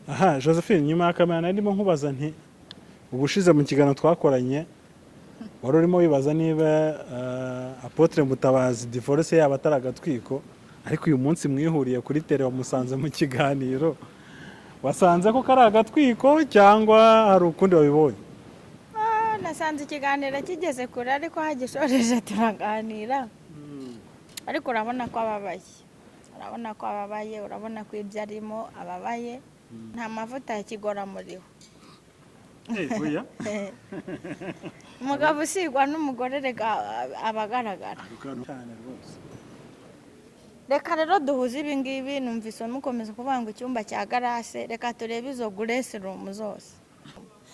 Aha Josephine, nyuma ya kamera narimo nkubaza nti ubushize mu kiganiro twakoranye wari urimo wibaza niba Apotre Mutabazi divorce yaba ataragatwiko, ariko uyu munsi mwihuriye kuri tele wamusanze mu kiganiro, wasanze ko kari agatwiko cyangwa hari ukundi wabibonye? Nasanze ikiganiro kigeze kure ariko hagishoreje turaganira, ariko urabona ko ababaye, urabona ko ibyo arimo ababaye, nta mavuta yakigora muriho. Oya Umugabo usigwa n'umugore rega abagaragara. Reka rero duhuze ibi ngibi, numvise mukomeza kuvuga ngo icyumba cya garase, reka turebe izo grace room zose.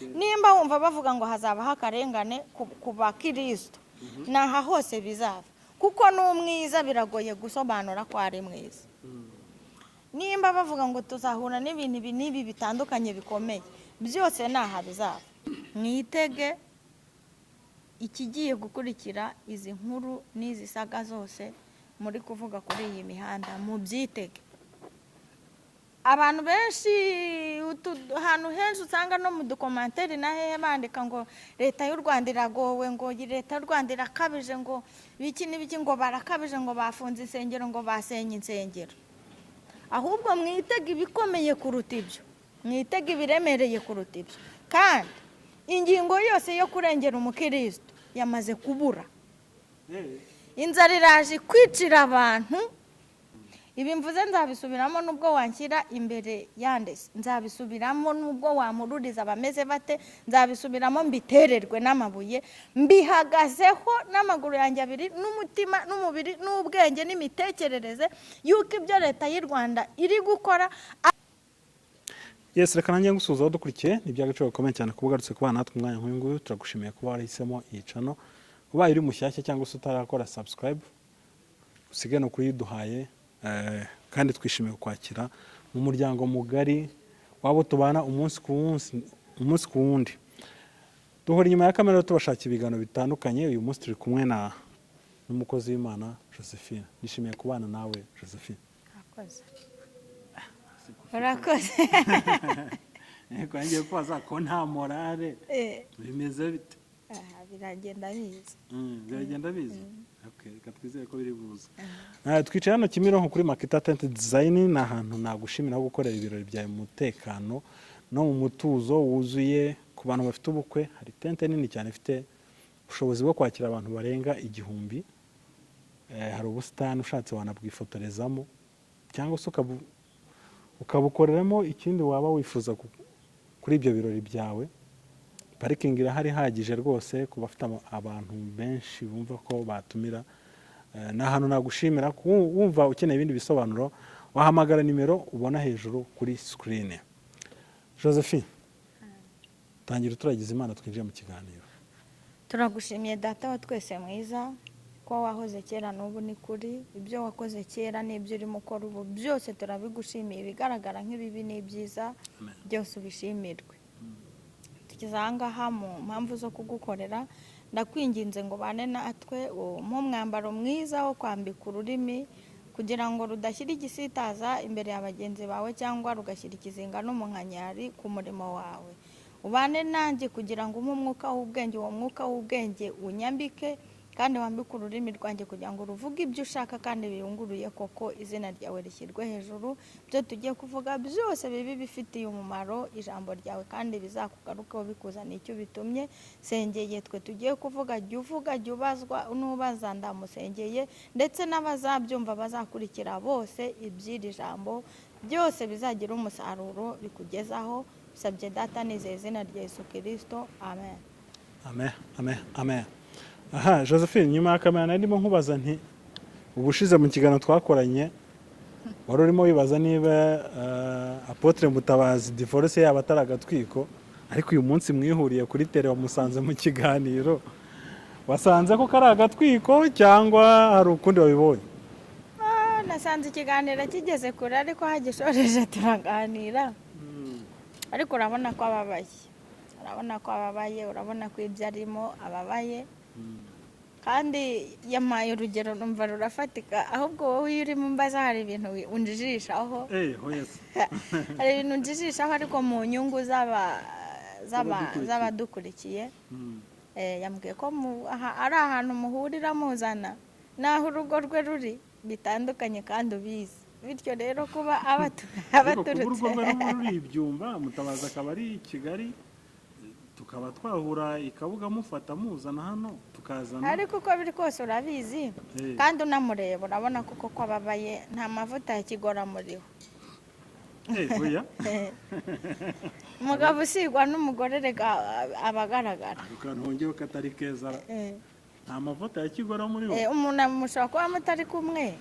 Nimba wumva bavuga ngo hazabaho akarengane ku bakristo, naha hose bizava, kuko n'umwiza biragoye gusobanura ko ari mwiza. Nimba bavuga ngo tuzahura n'ibintu nibi bitandukanye bikomeye, byose naha bizava. Mwitege ikigiye gukurikira izi nkuru n'izi saga zose muri kuvuga kuri iyi mihanda, mu byitege. Abantu benshi ahantu henshi usanga no mu dukomantere na hehe bandika ngo leta y'u Rwanda iragowe, ngo leta y'u Rwanda irakabije, ngo biki n'ibiki, ngo barakabije, ngo bafunze insengero, ngo basenye insengero. Ahubwo mwitege ibikomeye kuruta ibyo, mwitege ibiremereye kuruta ibyo. Kandi ingingo yose yo kurengera umukristo yamaze kubura. Inzara iraje kwicira abantu. Ibi mvuze nzabisubiramo nubwo wanshyira imbere yandese, nzabisubiramo nubwo wamururiza abameze bate, nzabisubiramo mbitererwe n'amabuye, mbihagazeho n'amaguru yanjye abiri, n'umutima n'umubiri n'ubwenge n'imitekerereze yuko ibyo leta y'u Rwanda iri gukora. Yes, reka nanjye ngusuzaho dukurikiye, ni by'agaciro gakomeye cyane kubugarutse kubana natwe umwanya nk'uyu nguyu. Turagushimiye kuba warahisemo iyi channel, ubaye uri mushyashya cyangwa se utarakora subscribe, usige no kuyiduhaye. Kandi twishimiye kwakira mu muryango mugari wabo tubana umunsi ku wundi. Duhora inyuma ya kamera tubashakira ibiganiro bitandukanye. Uyu munsi turi kumwe n'umukozi w'Imana Josephine. Nishimiye kubana nawe Josephine. Urakoze. Eko ngiye kubaza ko nta morale bimeze bite? Biragenda biza. Biragenda biza. Okay, katwizeye ko biri buza. Twicaye hano Kimironko kuri Makita Tent Design, ni ahantu nagushimira gukorera ibirori byawe mu mutekano no mu mutuzo wuzuye. Ku bantu bafite ubukwe, hari tente nini cyane ifite ubushobozi bwo kwakira abantu barenga 1000. Hari ubusitani ushatse wanabwifotorezamo cyangwa se ukabukoreramo ikindi waba wifuza kuri ibyo birori byawe. Parking irahari hagije rwose ku bafite abantu benshi bumva ko batumira. Na hano nagushimira wumva ukeneye ibindi bisobanuro wahamagara nimero ubona hejuru kuri screen. Josephine, tangira turagize Imana twinjiye mu kiganiro. Turagushimiye data wa twese mwiza, ko wahoze kera n'ubu ni kuri, ibyo wakoze kera n'ibyo urimo ukora ubu byose turabigushimiye, bigaragara nk'ibibi n'ibyiza byose ubishimirwe. Tukizangaha mu mpamvu zo kugukorera, ndakwinginze ngo bane natwe mu mwambaro mwiza wo kwambika ururimi kugira ngo rudashyira igisitaza imbere y'abagenzi bawe cyangwa rugashyira ikizinga n'umunkanyari ku murimo wawe. Ubane nanjye kugira ngo umwuka w'ubwenge, uwo mwuka w'ubwenge unyambike kandi wambike ururimi rwanjye kugira ngo ruvuge ibyo ushaka kandi biyunguruye, koko izina ryawe rishyirwe hejuru. Byo tugiye kuvuga byose bibi bifitiye umumaro ijambo ryawe kandi bizakugarukaho bikuzana icyo bitumye. Sengeye twe tugiye kuvuga, jya uvuga, jya ubazwa, nubaza ndamusengeye, ndetse n'abazabyumva bazakurikira bose iby'iri jambo byose bizagira umusaruro bikugezaho. Bisabye data nizeye izina rya Yesu Kristo, amen. Amen, amen, amen. Aha Josephine, nyuma ya kamera narimo nkubaza nti ubushize mu kiganiro twakoranye wari urimo wibaza niba Apotre Mutabazi divorce yaba ataragatwiko, ariko uyu munsi mwihuriye kuri tele wamusanze mu kiganiro, wasanze ko kari agatwiko cyangwa hari ukundi wabibonye? Nasanze ikiganiro kigeze kure ariko hagishoreje turaganira, ariko urabona ko ababaye, urabona ko ibyo arimo ababaye. kandi yampaye urugero numva rurafatika ahubwo wowe iyo urimo mbaza hari ibintu unjijishaho hoyese hari ibintu unjijishaho ariko mu nyungu z'abadukurikiye yambwiye ko ari ahantu muhurira muzana n'aho urugo rwe ruri bitandukanye kandi ubizi bityo rero kuba abaturutse urugo rwe ruri ibyumba Mutabazi akaba ari i Kigali tukaba twahura ikabuga mufata muzana hano tukazana ariko uko biri kose urabizi kandi unamureba urabona kuko ko ababaye nta mavuta ya kigora muriho oya umugabo usigwa n'umugore rega abagaragara ukantongeho katari keza nta mavuta ya kigora muriho umuntu mushobora kuba mutari kumwe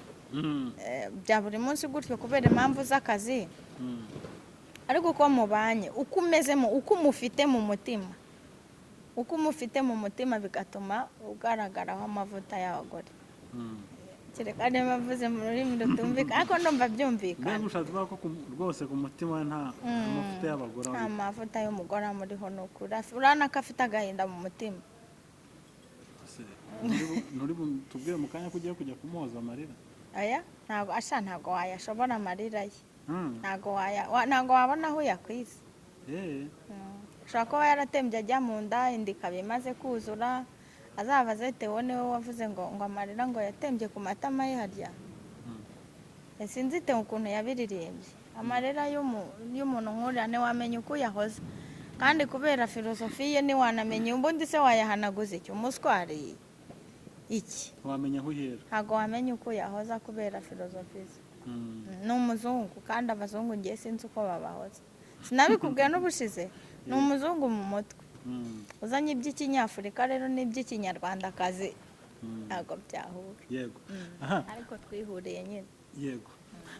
bya buri munsi gutyo kubera impamvu z'akazi ariko uko mubanye uko umezemo uko umufite mu mutima bigatuma ugaragaraho amavuta y'abagore kereka niba bavuze mu rurimi rutumvikana ariko ndumva byumvikana mbega ushatse kuvuga ko rwose ku mutima we nta mavuta y'abagore nta mavuta y'umugore amuriho ni ukuri urabona ko afite agahinda mu mutima tubwire mu kanya ko ugiye kujya kumuhoza amarira aya ntabwo wayashobora amarira ye ntabwo wabona aho uyakwiza ushobora kuba yaratembye ajya mu nda inda ikaba imaze kuzura azabaze tewe niwe wavuze ngo amarira ngo yatembye ku matama ye harya sinzi tewe ukuntu yabiririmbye amarira y'umuntu nk'uriya ntiwamenya uko uyahoza kandi kubera filosofi ye ntiwanamenya ubundi se wayahanaguza iki umuswari iki wamenya aho uhera ntabwo wamenya uko uyahoza kubera filosofi ze ni umuzungu kandi abazungu ngiye sinzi uko babahoza sinabikubwiye n'ubushize ni umuzungu mu mutwe uzanye iby'ikinyafurika rero n'iby'ikinyarwandakazi ntabwo byahura yego ariko twihuriye nyine yego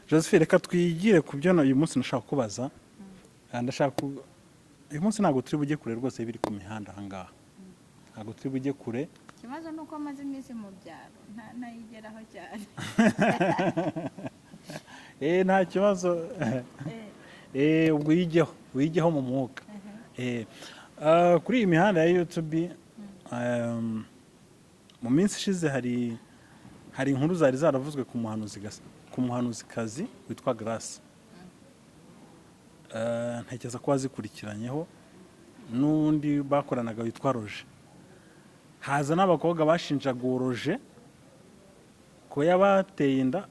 Josephine reka twigire ku byo uyu munsi nashaka kubaza uyu munsi ntabwo turi bujye kure rwose biri ku mihanda ahangaha ntabwo turi bujye kure ikibazo ni uko amaze iminsi mu byaro ntayigeraho cyane nta kibazo ubwo wigeho mu mwuka kuri iyi mihanda ya YouTube mu minsi ishize hari inkuru zari zaravuzwe ku muhanuzikazi witwa Grace ntekereza ko wazikurikiranyeho n'undi bakoranaga witwa Roger haza n'abakobwa bashinjaga Roger ko yabateye inda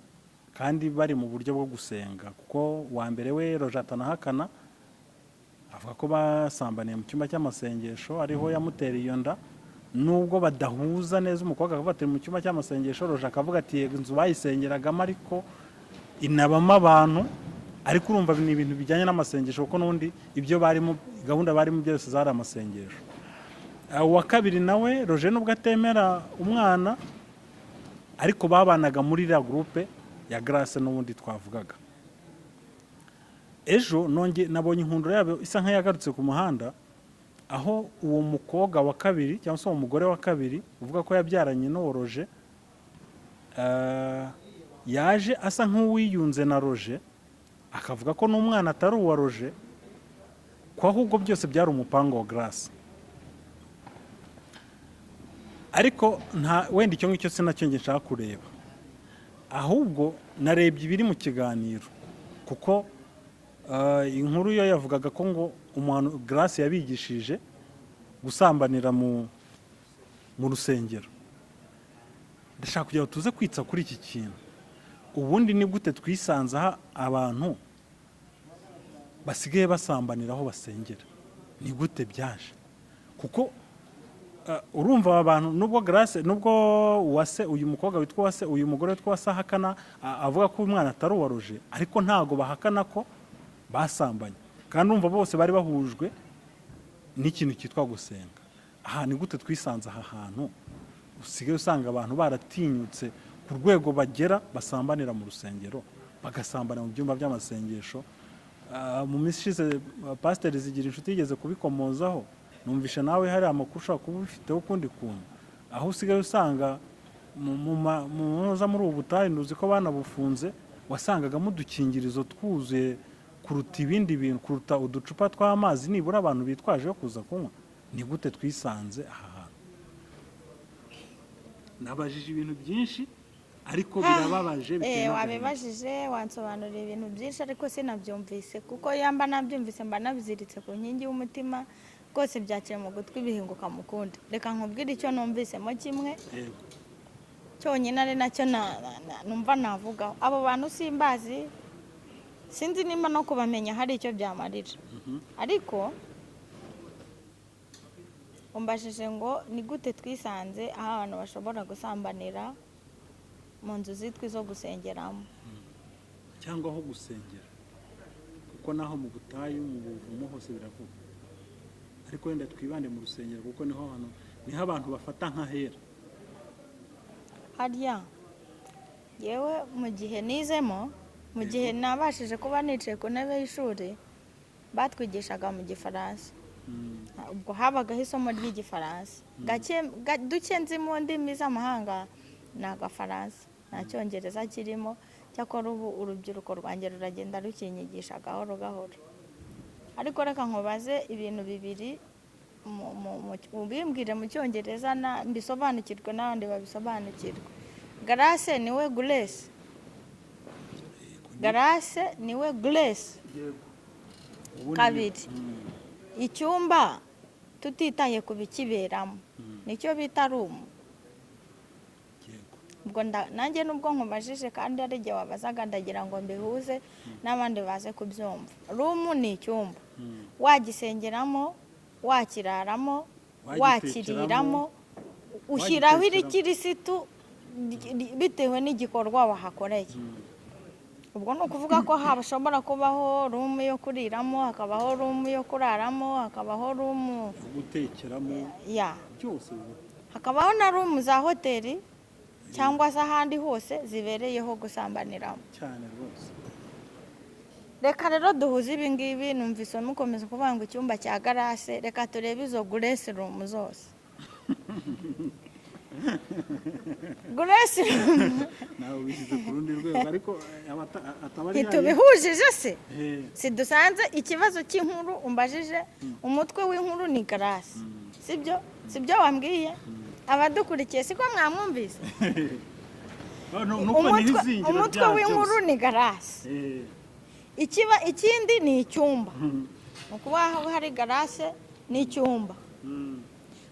kandi bari mu buryo bwo gusenga kuko wa mbere we Roger atanahakana avuga ko basambaniye mu cyumba cy'amasengesho ariho yamutereye iyo nda nubwo badahuza neza umukobwa akavuga ati mu cyumba cy'amasengesho Roger akavuga ati inzu bayisengeragamo ariko inabamo abantu ariko urumva ni ibintu bijyanye n'amasengesho kuko n'undi ibyo barimo gahunda barimo byose zari amasengesho uwa kabiri nawe Roger nubwo atemera umwana ariko babanaga muri iriya gurupe ya Grace n'ubundi twavugaga ejo nabonye inkundura yabo isa nk'iyagarutse ku muhanda aho uwo mukobwa wa kabiri cyangwa se uwo mugore wa kabiri uvuga ko yabyaranye n'uwo Roger yaje asa nk'uwiyunze na Roger akavuga ko n'umwana atari uwa Roger ko ahubwo byose byari umupango wa Grace ariko wenda icyo ngicyo sinacyo nshaka kureba ahubwo narebye ibiri mu kiganiro kuko inkuru yo yavugaga ko ngo umuntu Grace yabigishije gusambanira mu rusengero ndashaka kugira ngo tuze kwitsa kuri iki kintu ubundi ni gute twisanze aha abantu basigaye basambanira aho basengera ni gute byaje kuko urumva abantu nubwo Grace nubwo Uwase uyu mukobwa witwa Uwase uyu mugore witwa Uwase ahakana avuga ko umwana atari uwa Roger ariko ntago bahakana ko basambanye kandi urumva bose bari bahujwe n'ikintu cyitwa gusenga aha ni gute twisanze aha hantu usigaye usanga abantu baratinyutse ku rwego bagera basambanira mu rusengero bagasambana mu byumba by'amasengesho mu minsi ishize pasiteri Zigira Inshuti yigeze kubikomozaho numvishe nawe hari amakuru ushobora kuba ubifiteho ukundi kuntu aho usigaye usanga muri ubu butayu ntuzi ko banabufunze wasangagamo udukingirizo twuzuye kuruta ibindi bintu kuruta uducupa tw'amazi nibura abantu bitwaje yo kuza kunywa ni gute twisanze aha hantu nabajije ibintu byinshi ariko birababaje bitewe wabibajije wansobanurira ibintu byinshi ariko sinabyumvise kuko yamba nabyumvise mba nabiziritse ku nkingi y'umutima rwose byaciye mu gutwi bihinguka mu kundi. Reka nkubwire icyo numvisemo kimwe cyonyine ari nacyo numva navugaho. Abo bantu simbazi, sinzi nimba no kubamenya hari icyo byamarira, ariko umbajije ngo ni gute twisanze aho abantu bashobora gusambanira mu nzu zitwa izo gusengeramo cyangwa aho gusengera, kuko naho mu butayu mu buvumo hose biravuga, ariko wenda twibande mu rusengero kuko niho abantu bafata nk'ahera. Harya yewe mu gihe nizemo, mu gihe nabashije kuba nicaye ku ntebe y'ishuri batwigishaga mu Gifaransa, ubwo habagaho isomo ry'Igifaransa duke nzi mu ndimi z'amahanga ni Agafaransa, nta Cyongereza kirimo. Cyakora ubu urubyiruko rwanjye ruragenda rukinyigisha gahoro gahoro. Ariko reka nkubaze ibintu bibiri, ubimbwire mu Cyongereza mbisobanukirwe n'abandi babisobanukirwe. Grace niwe Grace, Grace niwe Grace. Kabiri, icyumba tutitaye ku bikiberamo nicyo bita room. Ubwo nanjye nubwo nkubajije kandi ari igihe wabazaga ndagira ngo mbihuze n'abandi baze kubyumva. Room ni icyumba wagisengeramo, wakiraramo, wakiriramo, ushyiraho irikirisitu bitewe n'igikorwa wahakoreye. Ubwo ni ukuvuga ko hashobora kubaho room yo kuriramo, hakabaho room yo kuraramo, hakabaho room gutekeramo, byose hakabaho na room za hoteli cyangwa se ahandi hose zibereyeho gusambaniramo cyane rwose. Reka rero duhuze ibi ngibi, numvise mukomeza kuvuga ngo icyumba cya Grace, reka turebe izo Grace room zose. Grace room nawe bishyize ku rundi rwego ariko atabari tubihujije se si dusanze ikibazo cy'inkuru umbajije umutwe w'inkuru ni Grace, sibyo wambwiye? Abadukurikiye siko mwamwumvise? Umutwe w'inkuru ni Grace, ikindi ni icyumba. Ukubaho hari Grace ni icyumba,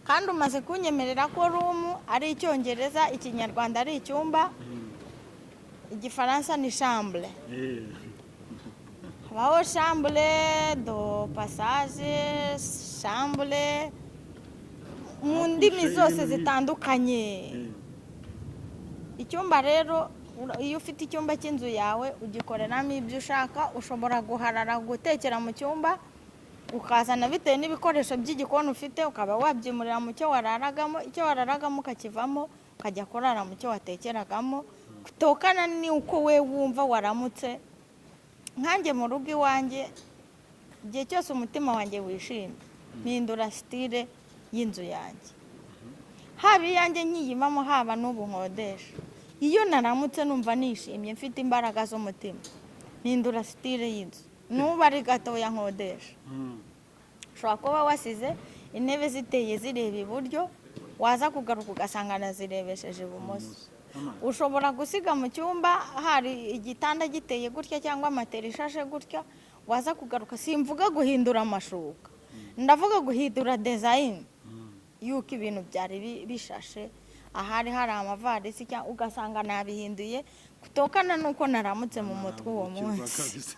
kandi umaze kunyemerera ko room ari Icyongereza, Ikinyarwanda ari icyumba, Igifaransa ni chambre. Habaho chambre do passage, chambre mu ndimi zose zitandukanye. Icyumba rero, iyo ufite icyumba cy'inzu yawe ugikoreramo ibyo ushaka, ushobora guharara gutekera mu cyumba, ukazana bitewe n'ibikoresho by'igikoni ufite, ukaba wabyimurira mu cyo wararagamo, icyo wararagamo ukakivamo ukajya kurara mu cyo watekeragamo, kutokana ni uko we wumva waramutse. Nkanjye mu rugo iwanjye, igihe cyose umutima wanjye wishimye mpindura style y'inzu yanjye, haba iyanjye nkiyimamo, haba n'ubu nkodesha. Iyo naramutse numva nishimye mfite imbaraga z'umutima mpindura style y'inzu, nuba ari gatoya nkodesha. Ushobora kuba wasize intebe ziteye zireba iburyo, waza kugaruka ugasanga nazirebesheje ibumoso. Ushobora gusiga mu cyumba hari igitanda giteye gutya cyangwa matera ishashe gutya, waza kugaruka, simvuga guhindura amashuka, ndavuga guhindura design yuko ibintu byari bishashe, ahari hari amavarisi cyangwa ugasanga nabihinduye kutokana nuko naramutse mu mutwe uwo munsi.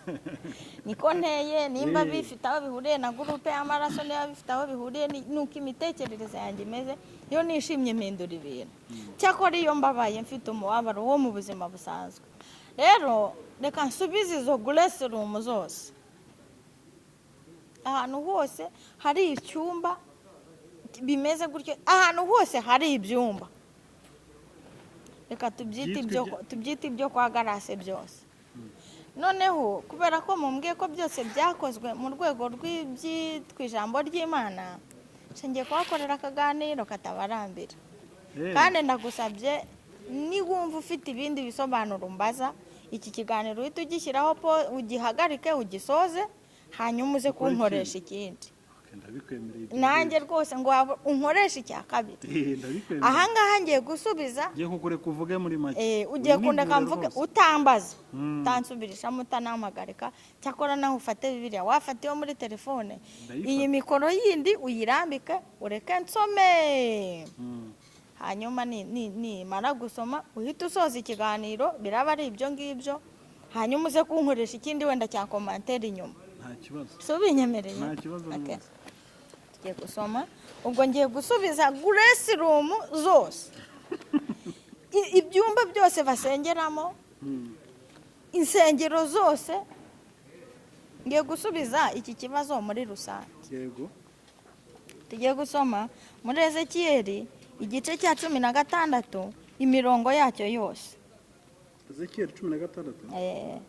Niko nteye, nimba bifite aho bihuriye na groupe y'amaraso, niba bifite aho bihuriye nuko imitekerereze yanjye imeze, iyo nishimye mpindura ibintu. Cyakora iyo mbabaye mfite umubabaro wo mu buzima busanzwe. Rero reka nsubize izo Grace room zose. Ahantu hose hari icyumba bimeze gutyo, ahantu hose hari ibyumba, reka tubyite ibyo kwa Grace byose. Noneho kubera ko mumbwiye ko byose byakozwe mu rwego rw'ibyitwa ijambo ry'Imana, nshingiye kuhakorera akaganiro katabarambira. Kandi ndagusabye niwumva ufite ibindi bisobanuro mbaza, iki kiganiro uhita ugishyiraho ugihagarike ugisoze, hanyuma uze kunkoresha ikindi. ndabikwemereye nanjye rwose ngo unkoresha icya kabiri ndabikwemereye ahangaha ngiye gusubiza ngiye kugure kuvuge muri make ugiye kundeka mvuge utambaza utansubirishamo utanamagarika cyakora naho ufate bibiliya wafata iyo muri telefone iyi mikoro yindi uyirambike ureke nsome hanyuma nimara gusoma uhita usoza ikiganiro biraba ari ibyo ngibyo hanyuma uze kunkoresha ikindi wenda cya komantere inyuma nta kibazo so binyemereye nta kibazo tugiye gusoma ubwo ngiye gusubiza grace room zose ibyumba byose basengeramo insengero zose ngiye gusubiza iki kibazo muri rusange yego tugiye gusoma muri Ezekiyeli igice cya 16 imirongo yacyo yose Ezekiyeli 16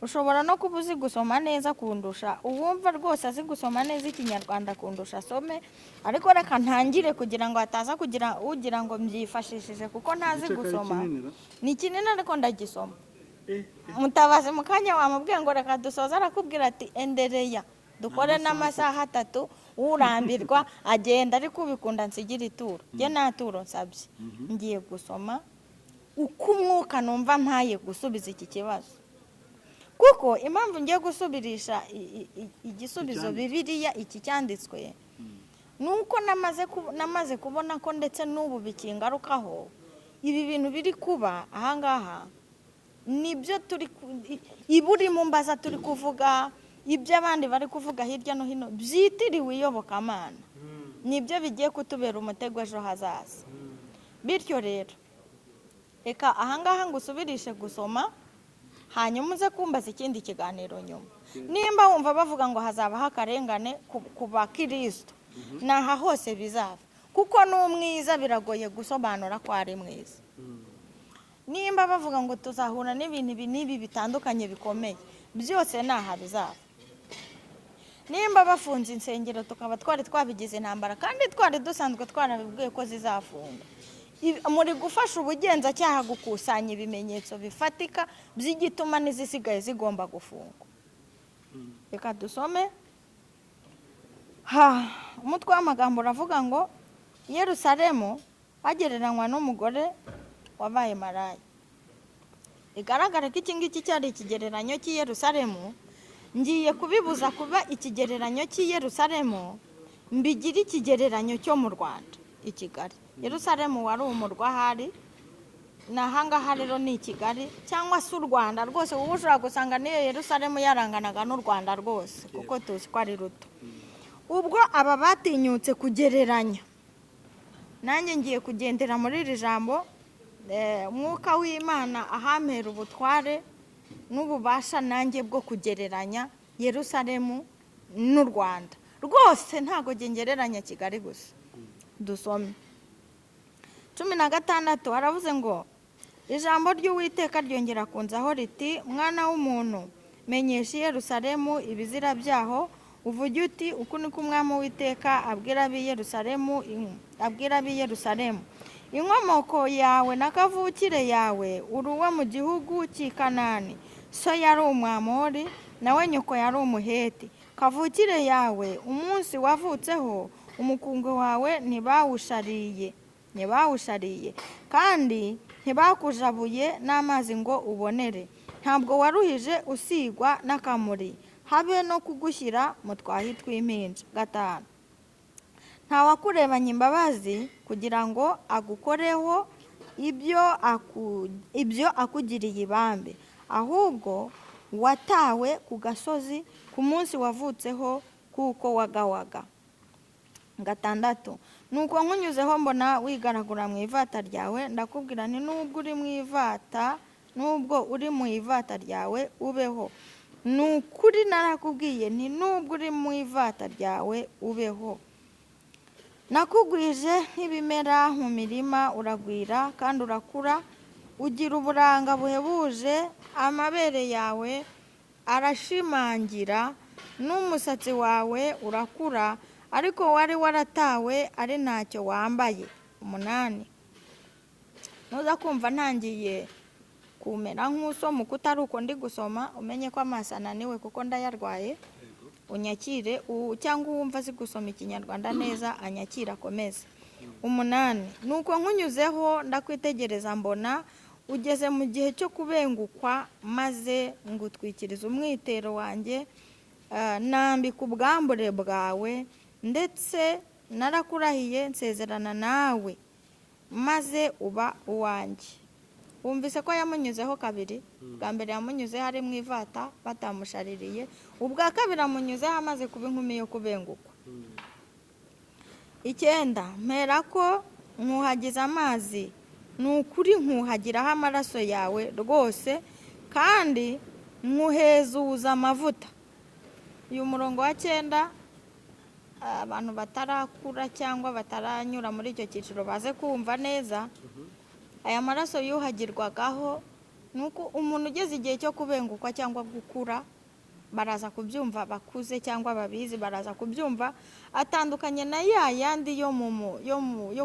ushobora no kuba uzi gusoma neza kundusha uwumva rwose azi gusoma neza ikinyarwanda kundusha asome ariko reka ntangire kugira ngo ataza kugira ugira ngo mbyifashishije kuko ntazi gusoma ni kinini ariko ndagisoma mutabazi mu kanya wamubwiye ngo reka dusoza arakubwira ati endereya dukore n'amasaha 3 urambirwa agenda ariko ubikunda nsigira ituro je naturo nsabye ngiye gusoma uko umwuka numva mpaye gusubiza iki kibazo kuko impamvu ngiye gusubirisha igisubizo bibiliya iki cyanditswe nuko namaze kubona ko ndetse n'ubu bikingarukaho ibi bintu biri kuba ahangaha nibyo turi iburi mu mbaza turi kuvuga ibyo abandi bari kuvuga hirya no hino byitiriwe iyobokamana nibyo bigiye kutubera umutego ejo hazaza bityo rero reka ahangaha ngusubirishe gusoma hanyuma uze kumbaza ikindi kiganiro nyuma nimba wumva bavuga ngo hazabaho akarengane ku bakristo naha hose bizava kuko n'umwiza biragoye gusobanura ko ari mwiza nimba bavuga ngo tuzahura n'ibintu n'ibi bitandukanye bikomeye byose naha bizava nimba bafunze insengero tukaba twari twabigize intambara kandi twari dusanzwe twarabibwiye ko zizafunga muri gufasha ubugenzacyaha gukusanya ibimenyetso bifatika by'igituma n'izisigaye zigomba gufungwa reka dusome umutwe w'amagambo uravuga ngo Yerusalemu hagereranywa n'umugore wabaye maraya igaragara ko iki ngiki cyari ikigereranyo cy'i Yerusalemu ngiye kubibuza kuba ikigereranyo cy'i Yerusalemu mbigira ikigereranyo cyo mu Rwanda i Kigali Yerusalemu wari umurwa hari nahangaha rero ni Kigali cyangwa se u Rwanda rwose ubu ushobora gusanga niyo Yerusalemu yaranganaga n'u Rwanda rwose kuko tuzi ko ari ruto ubwo aba batinyutse kugereranya nanjye ngiye kugendera muri iri jambo umwuka w'Imana ahamera ubutware n'ububasha nanjye bwo kugereranya Yerusalemu n'u Rwanda rwose ntago gengereranya Kigali gusa dusome 16 haravuze ngo ijambo ry'Uwiteka ryongera kunzaho riti mwana w'umuntu menyesha Yerusalemu ibizira byaho uvuge uti uku niko umwami w'Uwiteka abwira ab'i Yerusalemu inkomoko yawe n'akavukire yawe uruwa mu gihugu cy'i Kanani so yari umwamori nawe nyoko yari umuheti kavukire yawe umunsi wavutseho umukungu wawe ntibawushariye kandi ntibakujabuye n'amazi ngo ubonere ntabwo waruhije usigwa n'akamuri habe no kugushyira mu twahi tw'impinja 5 ntawakurebanye imbabazi kugira ngo agukoreho ibyo akugiriye ibambe ahubwo watawe ku gasozi ku munsi wavutseho kuko wagawaga 6 nuko nkunyuzeho mbona wigaragura mu ivata ryawe ndakubwira ni nubwo uri mu ivata ryawe ubeho nukuri narakubwiye ni nubwo uri mu ivata ryawe ubeho nakugwije nk'ibimera mu mirima uragwira kandi urakura ugira uburanga buhebuje amabere yawe arashimangira n'umusatsi wawe urakura ariko wari waratawe ari ntacyo wambaye 8 nuza kumva ntangiye kumera nk'usoma kutari uko ndi gusoma umenye ko amaso ananiwe kuko ndayarwaye unyakire cyangwa uwumva azi gusoma ikinyarwanda neza anyakire akomeze. 8 nuko nkunyuzeho ndakwitegereza mbona ugeze mu gihe cyo kubengukwa maze ngutwikiriza umwitero wanjye, nambika ubwambure bwawe ndetse narakurahiye nsezerana nawe maze uba uwanjye. Wumvise ko yamunyuzeho kabiri. Bwa mbere yamunyuzeho ari mu ivata batamushaririye, ubwa kabiri amunyuzeho amaze kuba inkumi yo kubengukwa. 9 mpera ko nkuhagiza amazi, nukuri nkuhagiraho amaraso yawe rwose, kandi nkuhezuza amavuta. Uyu murongo wa 9 abantu batarakura cyangwa bataranyura muri icyo cyiciro baze kumva neza. Aya maraso yuhagirwagaho nuko umuntu ugeze igihe cyo kubengukwa cyangwa gukura baraza kubyumva, bakuze cyangwa babizi baraza kubyumva, atandukanye na ya yandi yo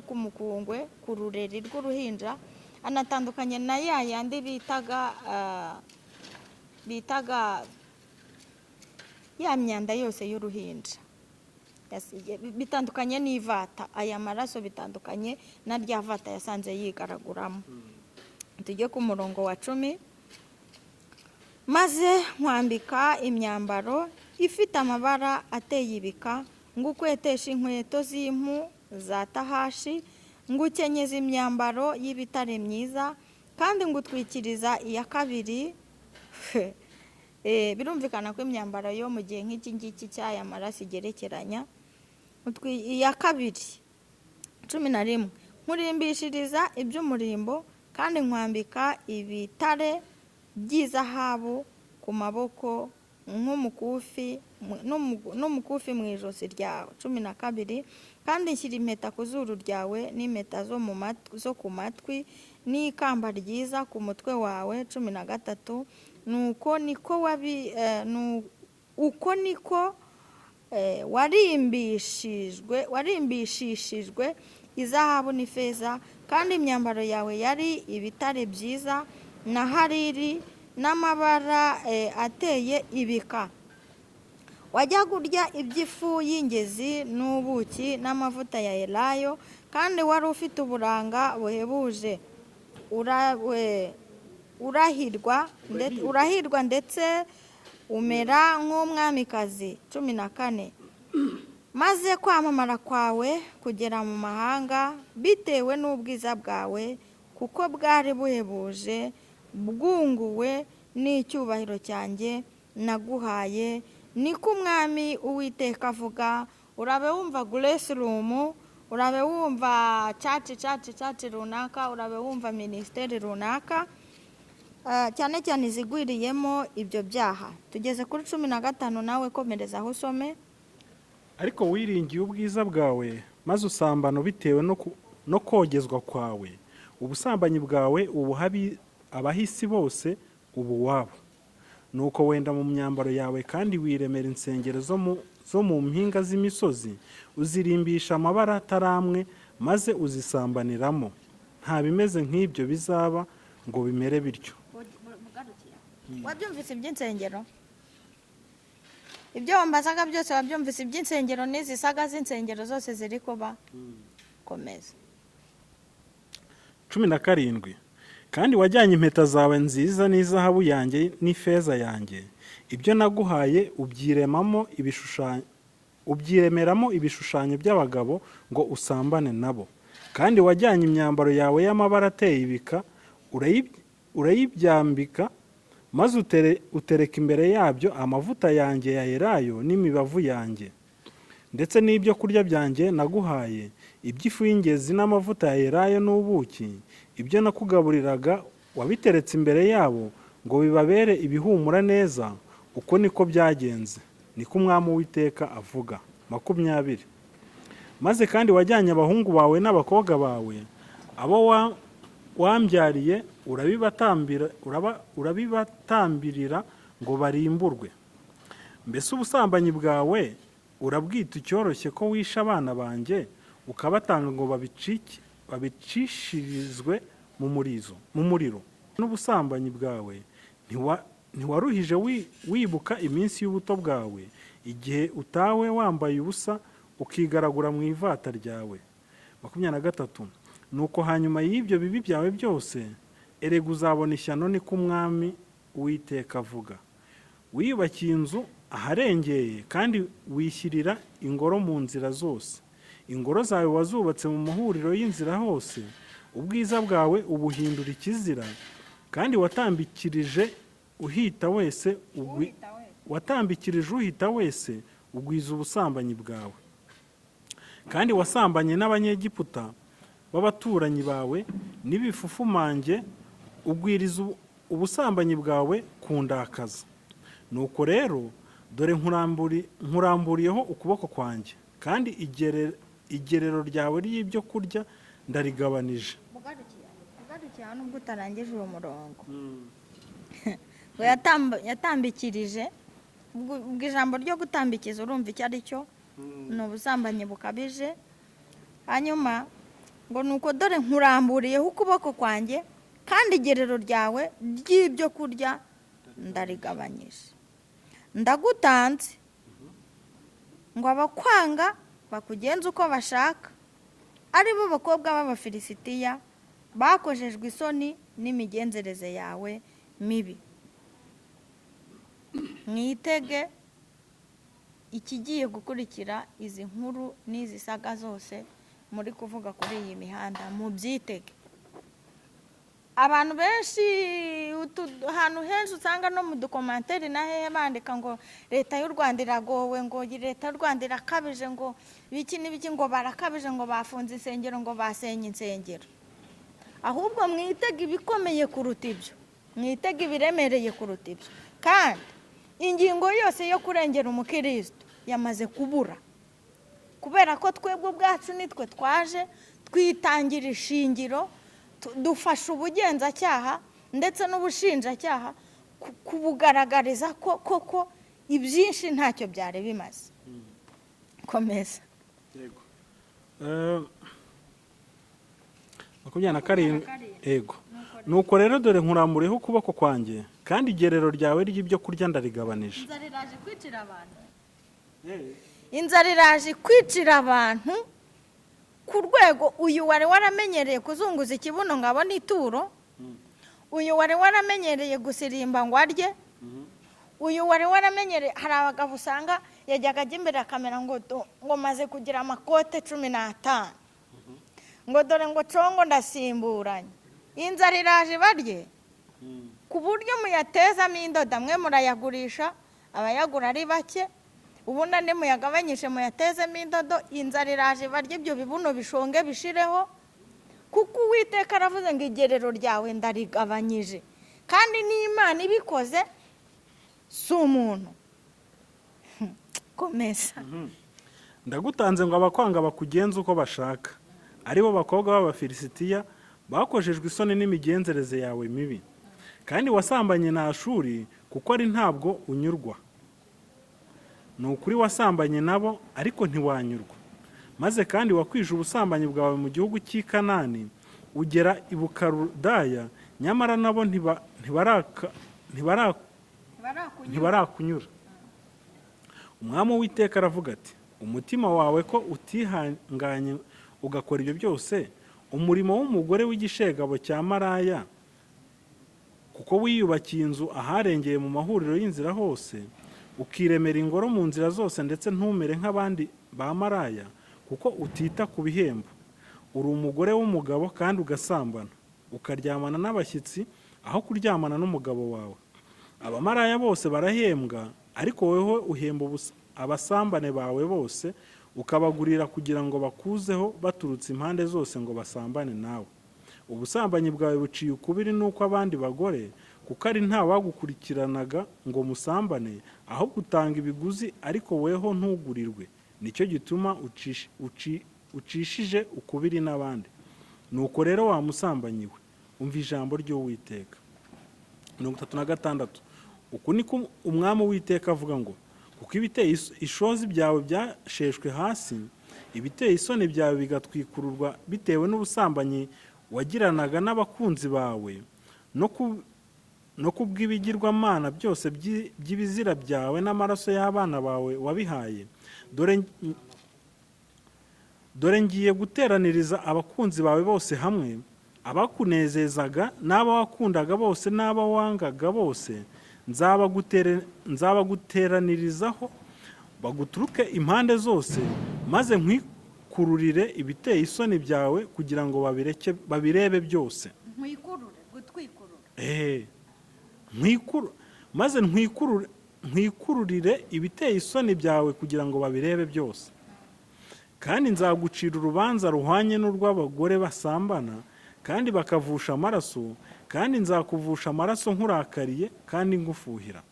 ku mukungwe ku rureri rw'uruhinja, anatandukanye na ya yandi bitaga ya myanda yose y'uruhinja. Bitandukanye n'ivata. Aya maraso bitandukanye na rya vata yasanze yigaraguramo. Tujye ku murongo wa 10. Maze nkwambika imyambaro ifite amabara ateye ibika, ngukwetesha inkweto z'impu za tahashi, ngukenyeza imyambaro y'ibitare myiza, kandi ngutwikiriza iya kabiri. Birumvikana ko imyambaro yo mu gihe nk'iki ngiki cy'aya maraso igerekeranya. Iya kabiri 11 nkurimbishiriza iby'umurimbo, kandi nkwambika ibitare by'izahabu ku maboko n'umukufi mu ijosi ryawe. 12 kandi nshyira impeta ku zuru ryawe n'impeta zo ku matwi n'ikamba ryiza ku mutwe wawe. 13 uko niko warimbishishijwe izahabu n'ifeza, kandi imyambaro yawe yari ibitare byiza na hariri n'amabara ateye ibika. Wajya kurya iby'ifu y'ingezi n'ubuki n'amavuta ya elayo, kandi wari ufite uburanga buhebuje. Urahirwa ndetse umera nk'umwamikazi. 14 maze kwamamara kwawe kugera mu mahanga bitewe n'ubwiza bwawe, kuko bwari buhebuje, bwunguwe n'icyubahiro cyanjye naguhaye, niko umwami Uwiteka avuga. Urabe wumva Grace Room, urabe wumva church runaka, urabe wumva ministeri runaka, cyane cyane izigwiriyemo ibyo byaha. Tugeze kuri 15 nawe komereza aho usome. Ariko wiringiye ubwiza bwawe maze usambana bitewe no kogezwa kwawe, ubusambanyi bwawe ubuhabi abahisi bose ubu wabo. Nuko wenda mu myambaro yawe kandi wiremera insengero zo mu mpinga z'imisozi, uzirimbisha amabara ataramwe maze uzisambaniramo. Nta bimeze nk'ibyo bizaba ngo bimere bityo. Wabyumvise iby'insengero? Ibyo wambazaga byose wabyumvise iby'insengero n'izisaga z'insengero zose ziri kuba? Komeza. 17 kandi wajyanye impeta zawe nziza n'izahabu yanjye n'ifeza yanjye, ibyo naguhaye ubyiremeramo ibishushanyo by'abagabo ngo usambane nabo. Kandi wajyanye imyambaro yawe y'amabara ateye ibika, urayibyambika, maze utereka imbere yabyo amavuta yanjye ya elayo n'imibavu yanjye, ndetse n'ibyo kurya byanjye naguhaye, iby'ifu y'ingezi n'amavuta ya elayo n'ubuki. Ibyo nakugaburiraga wabiteretse imbere yabo ngo bibabere ibihumura neza. Uko niko byagenze, niko umwami Uwiteka avuga. 20 maze kandi wajyanye abahungu bawe n'abakobwa bawe, abo wambyariye, urabibatambirira ngo barimburwe. Mbese ubusambanyi bwawe urabwita icyoroshye ko wishe abana banjye, ukabatanga ngo babicishirizwe mu muriro. N'ubusambanyi bwawe ntiwaruhije wibuka iminsi y'ubuto bwawe, igihe utawe wambaye ubusa ukigaragura mu ivata ryawe. 23 nuko hanyuma y'ibyo bibi byawe byose erega uzabona ishyano ni ko umwami Uwiteka avuga. Wiyubakiye inzu aharengeye kandi wishyirira ingoro mu nzira zose. Ingoro zawe wazubatse mu mahuriro y'inzira hose, ubwiza bwawe ubuhindura ikizira, kandi watambikirije uhita wese ugwiza ubusambanyi bwawe. Kandi wasambanye n'abanyegiputa b'abaturanyi bawe n'ibifufumange, ugwiriza ubusambanyi bwawe kundakaza. Nuko rero dore nkuramburiyeho ukuboko kwanjye, kandi igerero ryawe ry'ibyo kurya ndarigabanije. Ugarukiye hano ubwo utarangije uwo murongo. Ngo yatambikirije, ubwo ijambo ryo gutambikiza urumva icyo ari cyo, ni ubusambanyi bukabije. Hanyuma ngo nuko dore nkuramburiyeho ukuboko kwanjye, kandi igerero ryawe ry'ibyo kurya ndarigabanyije. Ndagutanze ngo abakwanga bakugenza uko bashaka, ari bo bakobwa b'Abafilisitiya bakojejwe isoni n'imigenzereze yawe mibi. Mwitege ikigiye gukurikira izi nkuru n'izi saga zose muri kuvuga kuri iyi mihanda, mu byitege. Abantu benshi ahantu henshi usanga no mu dukomanteri na hehe bandika ngo leta y'u Rwanda iragowe, ngo leta y'u Rwanda irakabije, ngo biki n'ibiki, ngo barakabije, ngo bafunze insengero, ngo basenye insengero. Ahubwo mwitege ibikomeye kuruta ibyo, mwitege ibiremereye kuruta ibyo. Kandi ingingo yose yo kurengera umukristo yamaze kubura, kubera ko twebwe ubwacu nitwe twaje twitangira ishingiro, dufasha ubugenzacyaha ndetse n'ubushinjacyaha kubugaragariza ko koko ibyinshi ntacyo byari bimaze. Komeza. Yego. 27 yego. Nuko rero dore nkuramburiyeho ukuboko kwanjye, kandi igerero ryawe ry'ibyo kurya ndarigabanije. Inzara iraje kwicira abantu. Inzara iraje kwicira abantu ku rwego uyu wari waramenyereye kuzunguza ikibuno ngo abone ituro, uyu wari waramenyereye gusirimba ngo arye, uyu wari waramenyereye, hari abagabo usanga yajyaga ajya imbere ya kamera ngo maze kugira amakote 15, ngo dore ngo congo ndasimburanye. Inzara iraje barye ku buryo muyatezamo indoda, mwe murayagurisha, abayagura ari bake, ubundi andi muyagabanyishe muyatezemo indodo. Inzara iraje barye ibyo bibuno bishonge bishireho, kuko Uwiteka aravuze ngo igerero ryawe ndarigabanyije. Kandi n'Imana ibikoze si umuntu. Komeza. Ndagutanze ngo abakwanga bakugenza uko bashaka, ari bo bakobwa b'Abafilisitiya bakojejwe isoni n'imigenzereze yawe mibi. Kandi wasambanye na Ashuri, kuko ari ntabwo unyurwa. Ni ukuri wasambanye nabo ariko ntiwanyurwa. Maze kandi wakwije ubusambanyi bwawe mu gihugu cy'i Kanani, ugera i Bukaludaya, nyamara nabo ntibarakunyura. Umwami Uwiteka aravuga ati, umutima wawe ko utihanganye ugakora ibyo byose, umurimo w'umugore w'igishegabo cya maraya, kuko wiyubakiye inzu aharengeye mu mahuriro y'inzira hose, ukiremera ingoro mu nzira zose, ndetse ntumere nk'abandi ba maraya, kuko utita ku bihembo. Uri umugore w'umugabo kandi ugasambana, ukaryamana n'abashyitsi aho kuryamana n'umugabo wawe. Abamaraya bose barahembwa, ariko wowe uhemba abasambane bawe bose, ukabagurira kugira ngo bakuzeho baturutse impande zose ngo basambane nawe. Ubusambanyi bwawe buciye ukubiri n'uko abandi bagore, kuko ari nta wagukurikiranaga ngo musambane, aho gutanga ibiguzi, ariko weho ntugurirwe. Nicyo gituma ucishije ukubiri n'abandi. Nuko rero wa musambanyi we, umva ijambo ry'Uwiteka. 36 Uku niko umwami Uwiteka avuga ngo, kuko ibiteye ishozi byawe byasheshwe hasi, ibiteye isoni byawe bigatwikururwa bitewe n'ubusambanyi wagiranaga n'abakunzi bawe, no kubw'ibigirwamana byose by'ibizira byawe n'amaraso y'abana bawe wabihaye, dore ngiye guteraniriza abakunzi bawe bose hamwe, abakunezezaga n'abo wakundaga bose n'abo wangaga bose, nzabaguteranirizaho baguturuke impande zose, maze nkwikururire ibiteye isoni byawe kugira ngo babirebe byose. Maze nkwikururire ibiteye isoni byawe kugira ngo babirebe byose. Kandi nzagucira urubanza ruhwanye n'urw'abagore basambana kandi bakavusha amaraso, kandi nzakuvusha amaraso nkurakariye kandi ngufuhira.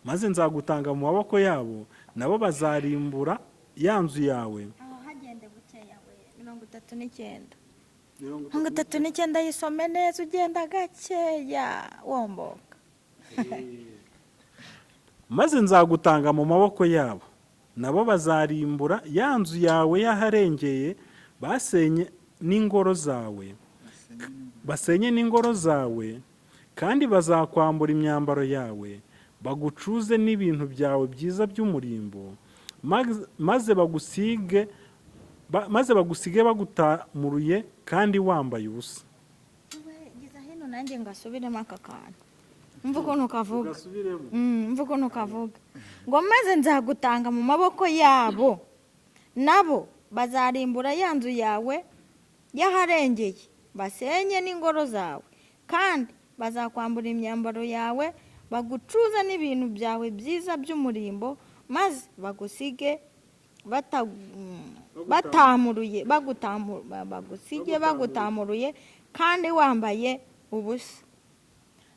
Maze nzagutanga mu maboko yabo, nabo bazarimbura ya nzu yawe. hagende bukeya we 39 yisome neza ugenda gakeya womboka. Maze nzagutanga mu maboko yabo, nabo bazarimbura ya nzu yawe yaharengeye, basenye n'ingoro zawe, kandi bazakwambura imyambaro yawe, bagucuze n'ibintu byawe byiza by'umurimbo, maze bagusige bagutamuruye kandi wambaye ubusa. Giza hino nanjye ngasubiremo aka kantu. Mvuga ukuntu kavuga. Ngo maze nzagutanga mu maboko yabo, nabo bazarimbura ya nzu yawe yaharengeye, basenye n'ingoro zawe, kandi bazakwambura imyambaro yawe, bagucuza n'ibintu byawe byiza by'umurimbo, maze bagusige bagutamuruye kandi wambaye ubusa.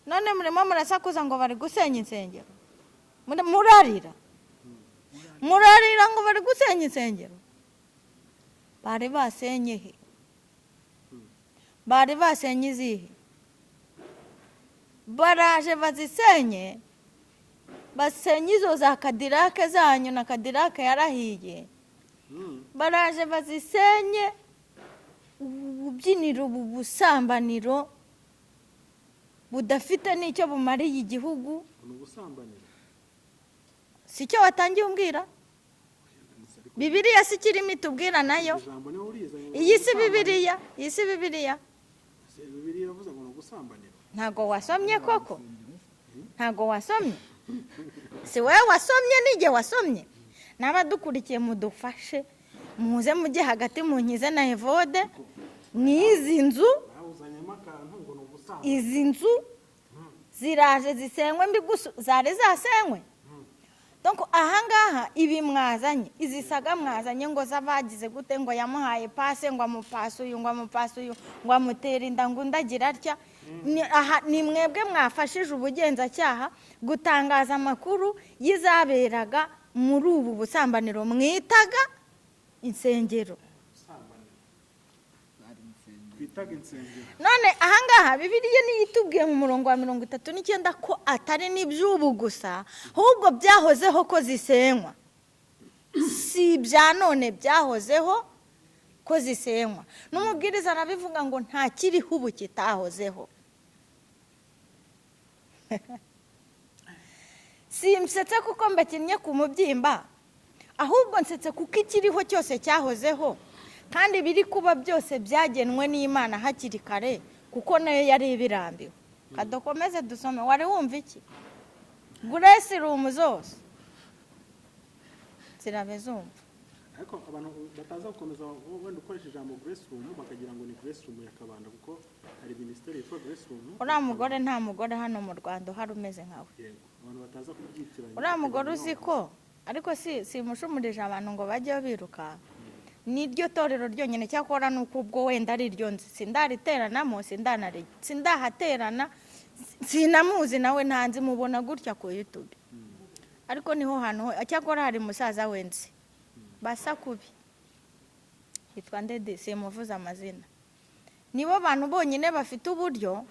None murimo murasakuza ngo bari gusenya insengero, murarira ngo bari gusenya insengero. Bari basenye he? Bari basenye izihe? Baraje bazisenye, basenye izo za Kadirake zanyu, na Kadirake yarahiye. Baraje bazisenye ububyiniro, ubusambaniro budafite n'icyo bumariye igihugu. Si cyo watangiye umbwira? Bibiliya si kirimo itubwira nayo? Iyi si Bibiliya? Ntago wasomye koko? Ntago wasomye? Si wowe wasomye, nige wasomye? N'abadukurikiye mudufashe, muze mujye hagati munkize na Evode, n'izi nzu, izi nzu ziraje zisenywe mbigusu, zari zasenywe. Donc ahangaha ibi mwazanye, izisaga mwazanye ngo zabagize gute, ngo yamuhaye pase, ngo amupase uyu, ngo amutera inda, ngo ndagira atya. Ni mwebwe mwafashije ubugenzacyaha gutangaza amakuru y'izaberaga muri ubu busambaniro mwitaga insengero. None ahangaha Bibiliya niyitubwiye mu murongo wa 39 ko atari n'iby'ubu gusa, ahubwo byahozeho ko zisenywa. Si ibya none, byahozeho ko zisenywa. N'umubwiriza arabivuga ngo nta kiriho ubu kitahozeho. Simsetse kuko mbakinnye ku mubyimba, ahubwo nsetse kuko ikiriho cyose cyahozeho, kandi biri kuba byose byagenwe n'Imana hakiri kare, kuko nayo yari ibirambiwe. Kadokomeze dusome. Wari wumva iki? Grace room zose zirabezumva. Ariko abantu bataza gukomeza wenda ukoresha ijambo Grace room bakagira ngo ni Grace room ya Kabanda, kuko hari ministeri yitwa Grace room. Uriya mugore nta mugore hano mu Rwanda hari umeze nkawe. Yego, abantu bataza kubyitiranya. Uriya mugore uzi ko, ariko si mushumurije abantu ngo bajye biruka. Niryo torero ryonyine cyakora nuko ubwo wenda ari ryo nzi, sindariteranamo, sindahaterana, sinamuzi nawe ntanzi, mubona gutya ku YouTube. Ariko niho hano cyakora hari musaza wenzi basa kubi, yitwa Ndede, simuvuza amazina. Nibo bantu bonyine bafite uburyo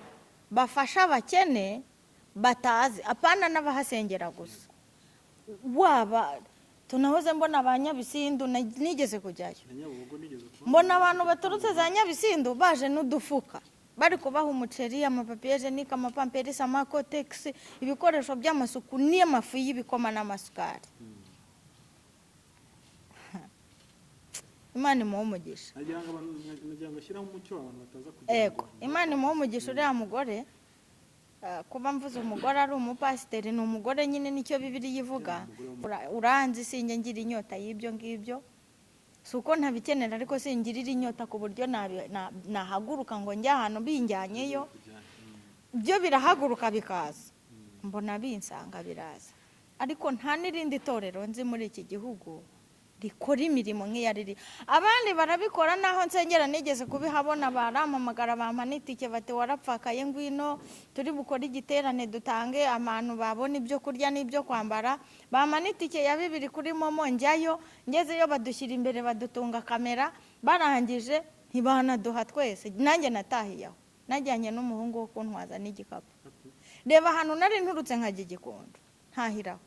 bafasha abakene batazi, apana n'abahasengera gusa. Waba tunahoze mbona abanyabisindu, nigeze kujyayo, mbona abantu baturutse za Nyabisindu baje n'udufuka bari kubaha umuceri, amapapiye jenike, amapamperisi, amakotegisi, ibikoresho by'amasuku n'amafu y'ibikoma n'amasukari. Imana imuha umugisha. Ego, Imana imuha umugisha uriya mugore. Kuba mvuze umugore ari umupasiteri, ni umugore nyine nicyo Bibiliya ivuga. Uranzi sinjye ngira inyota y'ibyo ngibyo. Suko ntabikenera ariko singirira inyota ku buryo nahaguruka ngo njye ahantu binjyanyeyo. Byo birahaguruka bikaza. Mbona binsanga biraza. Ariko nta n'irindi torero nzi muri iki gihugu rikora imirimo nk'iyariri. Abandi barabikora naho nsengera nigeze kubihabona, baramamagara bamanitike bati warapfakaye ngwino turi bukora igiterane dutange abantu babona ibyo kurya n'ibyo kwambara. Bamanitike ya 2 kuri momo, njyayo ngezeyo badushyira imbere badutunga kamera, barangije ntibanaduha twese. Nanjye natahiyaho, najyanye n'umuhungu wo kuntwaza n'igikapu. Reba hano nari nturutse nkajya Gikondo ntahiraho.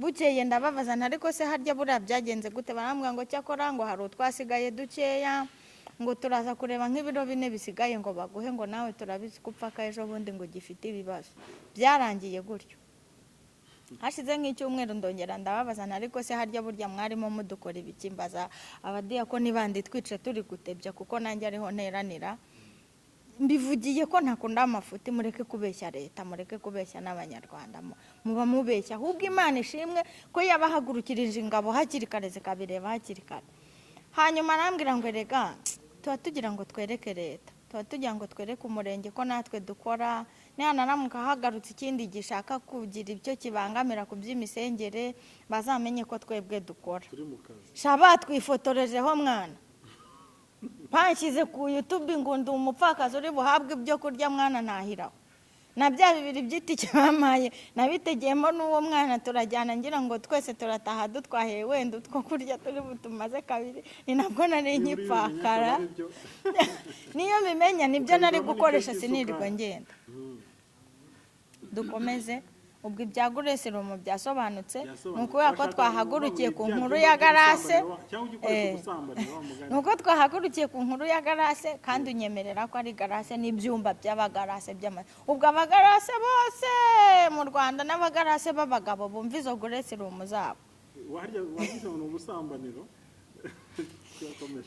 Bukeye ndababaza ariko se harya buriya byagenze gute? Barambwira ngo cyakora ngo hari utwasigaye dukeya, ngo turaza kureba nk'ibiro 4 bisigaye ngo baguhe, ngo nawe turabizi kupfaka ejo bundi ngo gifite ibibazo. Byarangiye gutyo. Hashize nk'icyumweru ndongera ndababaza ariko se harya burya mwarimo mudukora ibikimbaza abadiyakoni bandi twice turi gutebya kuko nanjye ariho nteranira. Mbivugiye ko ntakunda amafuti, mureke kubeshya leta, mureke kubeshya n'abanyarwanda, muba mubeshya. Ahubwo Imana ishimwe ko yabahagurukirije ingabo hakiri kare zikabireba hakiri kare. Hanyuma arambwira ngo rega tuba tugira ngo twereke leta, tuba tugira ngo twereke umurenge ko natwe dukora. Naramuka hagarutse ikindi gishaka kugira ibyo kibangamira ku by'imisengere, bazamenye ko twebwe dukora. Shaba twifotorejeho mwana, panshyize ku YouTube ngo ndi umupfakazi uri buhabwe ibyo kurya mwana ntahiraho. Na bya 2 by'itike bamaye nabitegeyemo n'uwo mwana turajyana ngira ngo twese turataha dutwahe wenda utwo kurya turi butumaze 2. Ni nabwo nari nkipfakara. Niyo bimenya nibyo nari gukoresha sinirwa ngenda. Dukomeze ubwo ibyagurese rumo byasobanutse nuko yako twahagurukiye ku nkuru ya Garase. Nuko twahagurukiye ku nkuru ya Garase kandi unyemerera ko ari Garase n'ibyumba by'abagarase ubwo abagarase bose mu Rwanda n'abagarase b'abagabo bumva izo gurese rumo zabo. Wagize ngo ubusambaniro.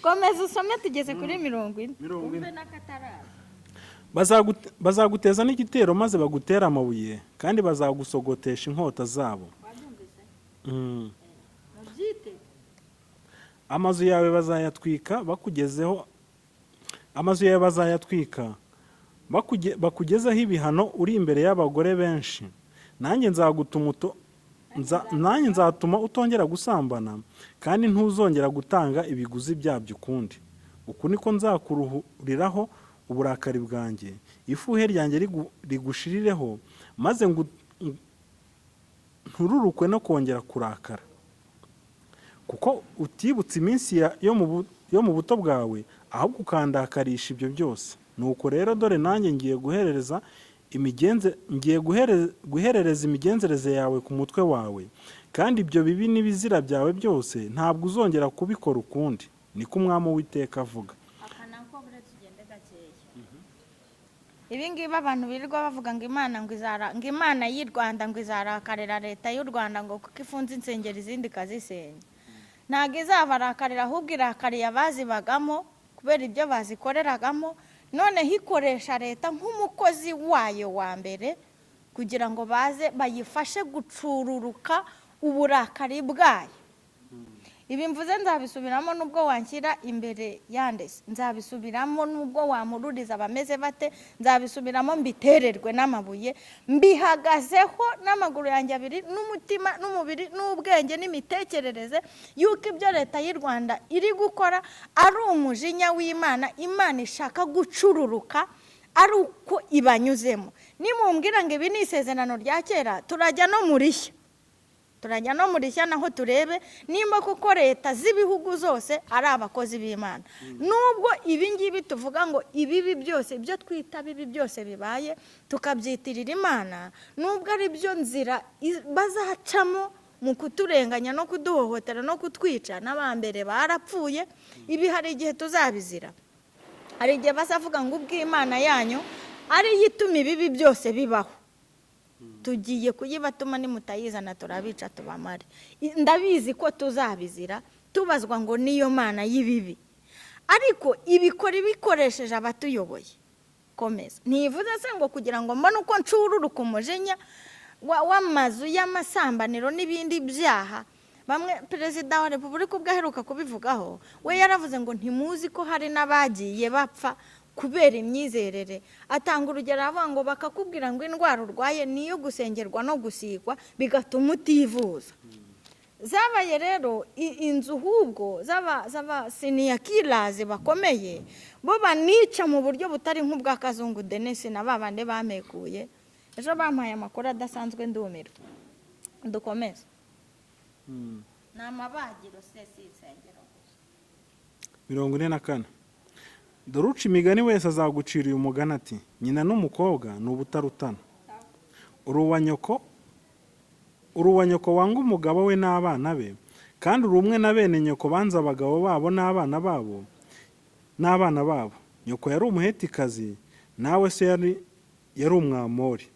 Komeza usome tugeze kuri 40. Umve n'akataraza. Bazaguteza n'igitero maze bagutera amabuye kandi bazagusogotesha inkota zabo. Amazu yawe bazayatwika bakugezeho ibihano uri imbere y'abagore benshi. Nanjye nzatuma utongera gusambana kandi ntuzongera gutanga ibiguzi byabyo ukundi. Uku niko nzakuruhuriraho uburakari bwanjye, ifuhe ryanjye rigushirireho, maze ntururukwe no kongera kurakara. Kuko utibutse iminsi yo mu buto bwawe, ahubwo ukandakarisha ibyo byose. Nuko rero dore nanjye ngiye guherereza imigenzereze yawe ku mutwe wawe, kandi ibyo bibi n'ibizira byawe byose ntabwo uzongera kubikora ukundi, niko Umwami Uwiteka avuga. Ibi ngibi abantu birirwa bavuga ngo Imana y'u Rwanda ngo izarakarira leta y'u Rwanda ngo kuko ifunze insengero izindi kazisenya. Ntabwo izabarakarira, ahubwo irakariye abazibagamo kubera ibyo bazikoreragamo, none hikoresha leta nk'umukozi wayo wa mbere kugira ngo baze bayifashe gucururuka uburakari bwayo. Ibi mvuze nzabisubiramo nubwo wanshyira imbere yandese, nzabisubiramo nubwo wamururiza abameze bate, nzabisubiramo mbitererwe n'amabuye, mbihagazeho n'amaguru yanjye 2 n'umutima n'umubiri n'ubwenge n'imitekerereze yuko ibyo leta y'u Rwanda iri gukora ari umujinya w'Imana. Imana ishaka gucururuka ari uko ibanyuzemo. Nimumbwira ngo ibi ni isezerano rya kera, turajya no muri rishya naho turebe nimba kuko leta z'ibihugu zose ari abakozi b'Imana. Nubwo ibi ngibi tuvuga ngo ibibi byose, ibyo twita bibi byose bibaye tukabyitirira Imana, nubwo ari byo nzira bazacamo mu kuturenganya no kuduhohotera no kutwica, n'abambere barapfuye, ibi hari igihe tuzabizira. hari igihe bazavuga ngo ubw'Imana yanyu ariyo ituma ibibi byose bibaho, tugiye kuyibatuma, nimutayizana turabica tubamare. Ndabizi ko tuzabizira tubazwa ngo niyo mana y'ibibi, ariko ibikora ibikoresheje abatuyoboye. Komeza. Ntivuze se ngo kugira ngo mbone uko ncururuka umujinya w'amazu y'amasambaniro n'ibindi byaha. Bamwe Perezida wa Repubulika ubwo aheruka kubivugaho, we yaravuze ngo ntimuzi ko hari n'abagiye bapfa kubera imyizerere. Atanga urugero avuga ngo bakakubwira ngo indwara urwaye niyo gusengerwa no gusigwa bigatuma utivuza. Zabaye rero inzu hubwo zaba senior killers bakomeye, bo banica mu buryo butari nk'ubwa Kazungu Denise na babande bamekuye. Ejo bampaye amakuru adasanzwe ndumirwa. Dukomeze. Namabagiro sesi isengero. 44. Dore uca imigani wese azagucira uyu mugani ati: nyina n'umukobwa ni ubutarutana. Uruwa nyoko wanga umugabo we n'abana be, kandi uri umwe na bene nyoko banze abagabo babo n'abana babo. Nyoko yari umuhetikazi, nawe se yari umwamori.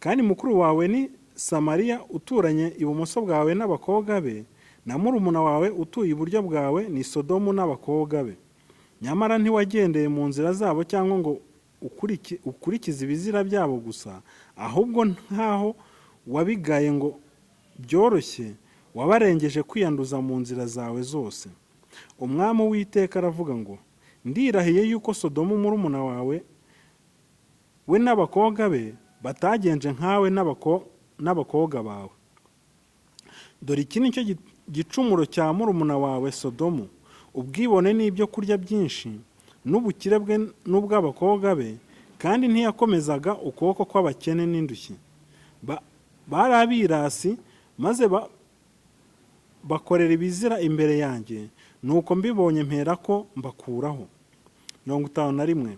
Kandi mukuru wawe ni Samariya uturanye ibumoso bwawe n'abakobwa be, na murumuna wawe utuye iburyo bwawe ni Sodomu n'abakobwa be. Nyamara ntiwagendeye mu nzira zabo cyangwa ngo ukurikize ibizira byabo gusa, ahubwo nkaho wabigaye ngo byoroshye, wabarengeje kwiyanduza mu nzira zawe zose. Umwami w'Iteka aravuga ngo: ndirahiye yuko Sodomu murumuna wawe we n'abakobwa be batagenje nkawe n'abakobwa bawe. Dore iki ni cyo gicumuro cya murumuna wawe Sodomu, ubwibone n'ibyo kurya byinshi n'ubukire bwe n'ubw'abakobwa be, kandi ntiyakomezaga ukuboko kw'abakene n'indushyi. Bari abirasi, maze bakorera ibizira imbere yanjye, nuko mbibonye mpera ko mbakuraho. 51.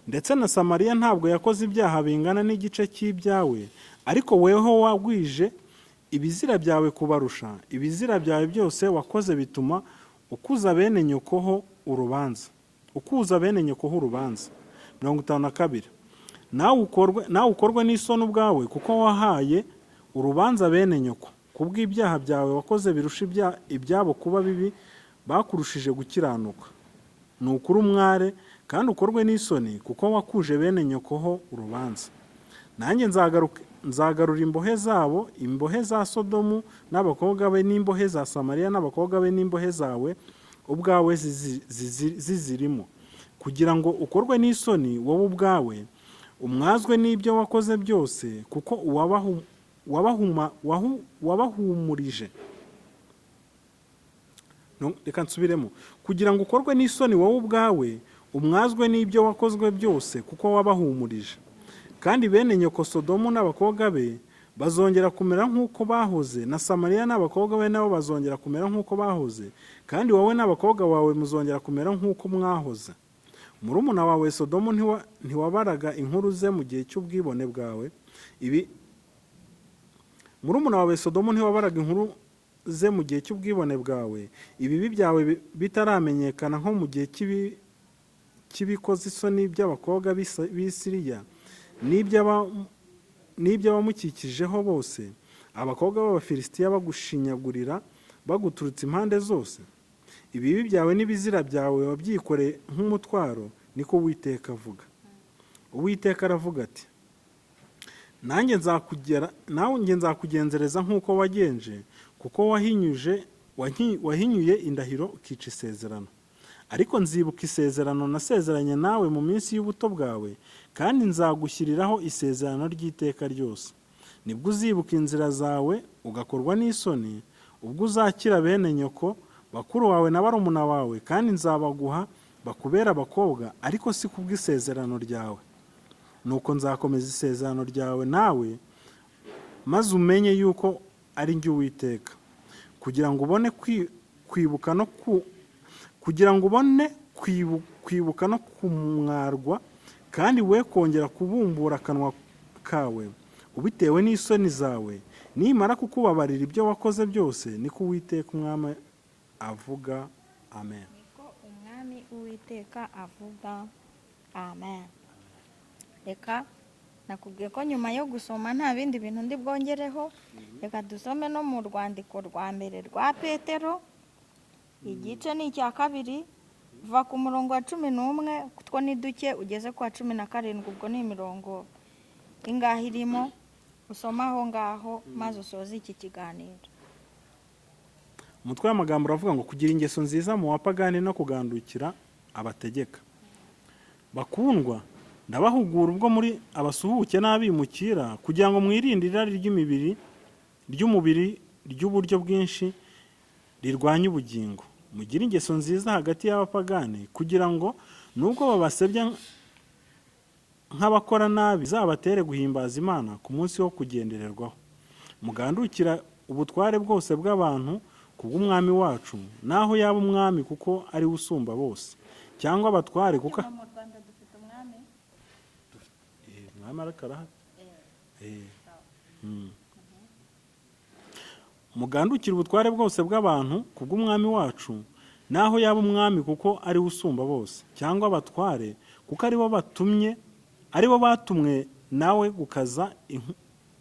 Ndetse na Samariya ntabwo yakoze ibyaha bingana n'igice cy'ibyawe, ariko weho wagwije ibizira byawe kubarusha. Ibizira byawe byose wakoze bituma ukuza bene nyokoho urubanza. 52. Nawe ukorwe n'isoni ubwawe, kuko wahaye urubanza bene nyoko. Kubw'ibyaha byawe wakoze birusha ibyabo kuba bibi, bakurushije gukiranuka. Ni ukuri umware, kandi ukorwe n'isoni, kuko wakuje bene nyokoho urubanza. Nanjye nzagarura imbohe zabo, imbohe za Sodomu n'abakobwa be, n'imbohe za Samariya n'abakobwa be, n'imbohe zawe ubwawe zizirimo, kugira ngo ukorwe n'isoni wowe ubwawe, umwazwe n'ibyo wakoze byose, kuko wabahumurije. Reka nsubiremo: kugira ngo ukorwe n'isoni wowe ubwawe, umwazwe n'ibyo wakozwe byose, kuko wabahumurije. Kandi bene nyoko Sodomu n'abakobwa be bazongera kumera nk'uko bahoze, na Samariya n'abakobwa be nabo bazongera kumera nk'uko bahoze, kandi wowe n'abakobwa bawe muzongera kumera nk'uko mwahoze. Murumuna wawe Sodomu ntiwabaraga inkuru ze mu gihe cy'ubwibone bwawe. Murumuna wawe Sodomu ntiwabaraga inkuru ze mu gihe cy'ubwibone bwawe, ibibi byawe bitaramenyekana, nko mu gihe cy'ibikoze isoni by'abakobwa b'i Siriya n'iby'abamukikijeho bose, abakobwa b'Abafilisitiya bagushinyagurira baguturutse impande zose. Ibibi byawe n'ibizira byawe wabyikoreye nk'umutwaro, niko Uwiteka avuga. Uwiteka aravuga ati: nanjye nzakugenzereza nk'uko wagenje, kuko wahinyuye indahiro ukica isezerano. Ariko nzibuka isezerano nasezeranye nawe mu minsi y'ubuto bwawe, kandi nzagushyiriraho isezerano ry'iteka ryose. Nibwo uzibuka inzira zawe ugakorwa n'isoni, ubwo uzakira bene nyoko, bakuru wawe na barumuna wawe, kandi nzabaguha bakubera abakobwa, ariko si kubw'isezerano ryawe. Nuko nzakomeza isezerano ryawe nawe, maze umenye yuko ari njye Uwiteka, kugira ngo ubone kwibuka no kumwarwa, kandi we kongera kubumbura akanwa kawe ubitewe n'isoni zawe, nimara kukubabarira ibyo wakoze byose, niko Uwiteka umwami avuga. Amen. Niko umwami Uwiteka avuga. amen. Reka nakubwiye ko nyuma yo gusoma nta bindi bintu ndi bwongereho, reka dusome no mu rwandiko rwa mbere rwa Petero, igice ni icya 2, va ku murongo wa 11 kutwo ni duke ugeze ku wa 17, ubwo ni imirongo ingahe irimo, usoma aho ngaho maze usoze iki kiganiro. umutwe w'amagambo uravuga ngo kugira ingeso nziza mu bapagani no kugandukira abategeka. Bakundwa, ndabahugura ubwo muri abasuhuke n'abimukira kugira ngo mwirinde irari ry'umubiri ry'uburyo bwinshi rirwanya ubugingo. Mugire ingeso nziza hagati y'abapagani kugira ngo nubwo babasebya nk'abakora nabi zabatere guhimbaza Imana ku munsi wo kugendererwaho. Mugandukira ubutware bwose bw'abantu kubw'umwami wacu, naho yaba umwami kuko ari we usumba bose, cyangwa abatware kuko mugandukira ubutware bwose bw'abantu kubw'umwami wacu, naho yaba umwami kuko ari we usumba bose, cyangwa abatware kuko ari bo batumwe nawe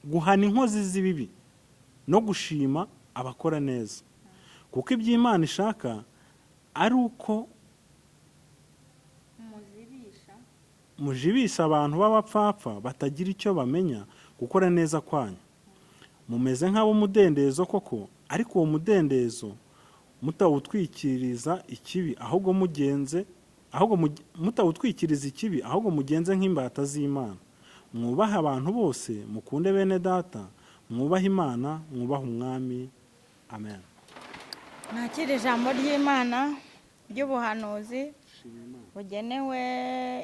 guhana inkozi z'ibibi no gushima abakora neza, kuko iby'Imana ishaka ari uko mujibisha abantu b'abapfapfa batagira icyo bamenya gukora neza kwanyu. Mumeze nk'ab'umudendezo koko, ariko uwo mudendezo mutawutwikiriza ikibi, ahubwo mugenze nk'imbata z'Imana. Mwubahe abantu bose, mukunde bene data, mwubahe Imana, mwubahe umwami. Amen. Nakira ijambo ry'Imana ry'ubuhanuzi bugenewe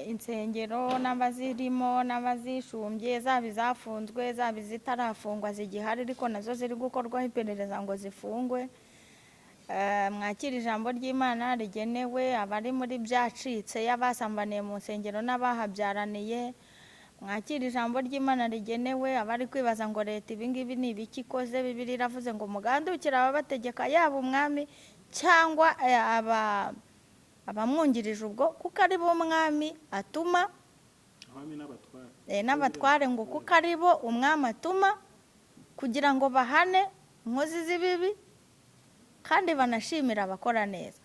insengero n'abazirimo n'abazishumbye, zaba izafunzwe zaba izitarafungwa zigihari ariko nazo ziri gukorwaho iperereza ngo zifungwe. Mwakira ijambo ry'Imana rigenewe abari muri byacitse, y'abasambaniye mu nsengero n'abahabyaraniye. Mwakira ijambo ry'Imana rigenewe abari kwibaza ngo leta ibingibi ni ibiki ikoze. Bibiliya iravuze ngo mugandukire ababategeka, yaba umwami cyangwa abamwungirije ubwo, kuko ari bo umwami atuma, n'abatware ngo kuko ari bo umwami atuma kugira ngo bahane inkozi z'ibibi kandi banashimira abakora neza.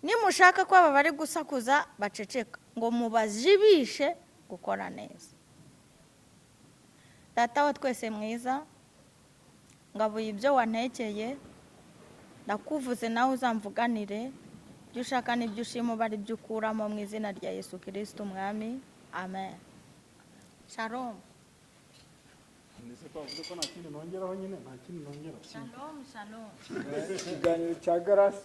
Nimushaka ko aba bari gusakuza baceceka, ngo mubajibishe gukora neza. Data wa twese mwiza, ngabuye ibyo wantekeye, ndakuvuze nawe uzamvuganire, ibyo ushaka n'ibyo ushima bari byo ukuramo, mu izina rya Yesu Kristo umwami. Amen. Shalom. Shalom, shalom. Ikiganiro cya Grace